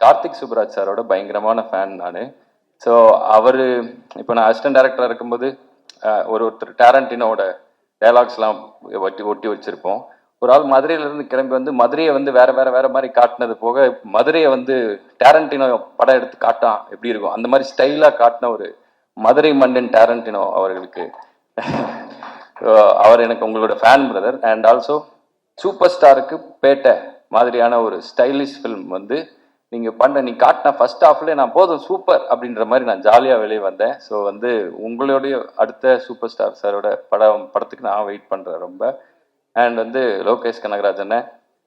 கார்த்திக் சுப்ராஜ் சாரோட பயங்கரமான ஃபேன் நான். ஸோ அவர் இப்போ நான் அசிஸ்டன்ட் டைரக்டராக இருக்கும்போது ஒருத்தர் டேரண்டினோட டைலாக்ஸ்லாம் ஒட்டி ஒட்டி வச்சிருப்போம். ஒரு ஆள் மதுரையிலேருந்து கிளம்பி வந்து மதுரையை வந்து வேற வேற வேற மாதிரி காட்டினது போக மதுரையை வந்து டேரண்டினோ படம் எடுத்து காட்டான் எப்படி இருக்கும் அந்த மாதிரி ஸ்டைலாக காட்டின ஒரு மதுரை மன்னன் டேரண்டினோ அவர்களுக்கு அவர் எனக்கு உங்களோட fan brother. And also super ஸ்டாருக்கு பேட்டை மாதிரியான ஒரு ஸ்டைலிஷ் ஃபிலிம் வந்து நீ காட்டின ஃபர்ஸ்ட் ஹாஃப்ல நான் போதும் சூப்பர் அப்படின்ற மாதிரி நான் ஜாலியாக வெளியே வந்தேன். ஸோ வந்து உங்களுடைய அடுத்த சூப்பர் ஸ்டார் சாரோட படத்துக்கு நான் வெயிட் பண்ணுறேன் ரொம்ப. அண்ட் வந்து லோகேஷ் கனகராஜன்,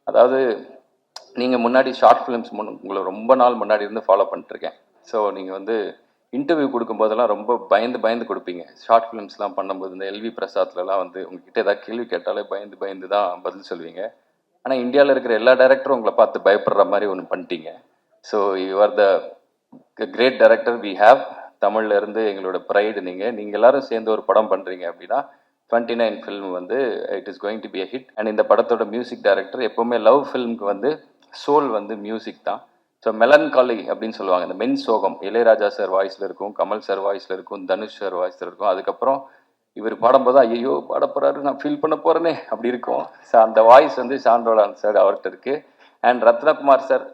அதாவது நீங்கள் முன்னாடி ஷார்ட் ஃபிலிம்ஸ் உங்களை ரொம்ப நாள் முன்னாடி இருந்து ஃபாலோ பண்ணிட்டுருக்கேன். ஸோ நீங்கள் வந்து இன்டர்வியூ கொடுக்கும்போதெல்லாம் ரொம்ப பயந்து பயந்து கொடுப்பீங்க. ஷார்ட் ஃபிலிம்ஸ்லாம் பண்ணும்போது இந்த எல்வி பிரசாத்லலாம் வந்து உங்ககிட்ட ஏதாவது கேள்வி கேட்டாலே பயந்து பயந்து தான் பதில் சொல்லுவீங்க. ஆனால் இந்தியாவில் இருக்கிற எல்லா டைரக்டரும் உங்களை பார்த்து பயப்படுற மாதிரி ஒன்று பண்ணிட்டீங்க. So you are the great director we have. தமிழ்ல இருந்து எங்களோட ப்ரைடு நீங்கள் எல்லாரும் சேர்ந்து ஒரு படம் பண்ணுறீங்க அப்படின்னா 29 ஃபில்ம் வந்து it is going to be a hit. And இந்த படத்தோட மியூசிக் டைரக்டர் எப்போவுமே லவ் ஃபில்முக்கு வந்து சோல் வந்து மியூசிக் தான். ஸோ மெலன்காலி அப்படின்னு சொல்லுவாங்க, இந்த மென் சோகம் இளையராஜா சார் வாய்ஸில் இருக்கும், கமல் சார் வாய்ஸில் இருக்கும், தனுஷ் சார் வாய்ஸில் இருக்கும். அதுக்கப்புறம் இவர் பாடும்போது ஐயோ பாட போறாரு நான் ஃபீல் பண்ண போறேனே அப்படி இருக்கும். ஸோ அந்த வாய்ஸ் வந்து சாண்டோலான் சார் அவர்கிட்ட இருக்கு. அண்ட் ரத்னகுமார் சார்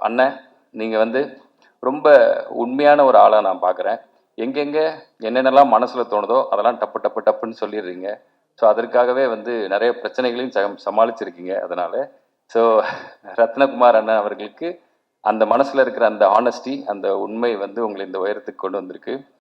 அண்ணன், நீங்கள் வந்து ரொம்ப உண்மையான ஒரு ஆளாக நான் பார்க்குறேன். எங்கெங்கே என்னென்னலாம் மனசில் தோணுதோ அதெல்லாம் டப்பு டப்பு டப்புன்னு சொல்லிடுறீங்க. ஸோ அதற்காகவே வந்து நிறைய பிரச்சனைகளையும் சமாளிச்சிருக்கீங்க. அதனால ஸோ ரத்னகுமார் அண்ணன் அவர்களுக்கு அந்த மனசில் இருக்கிற அந்த ஆனஸ்டி, அந்த உண்மை வந்து உங்களை இந்த உயரத்துக்கு கொண்டு வந்திருக்கு.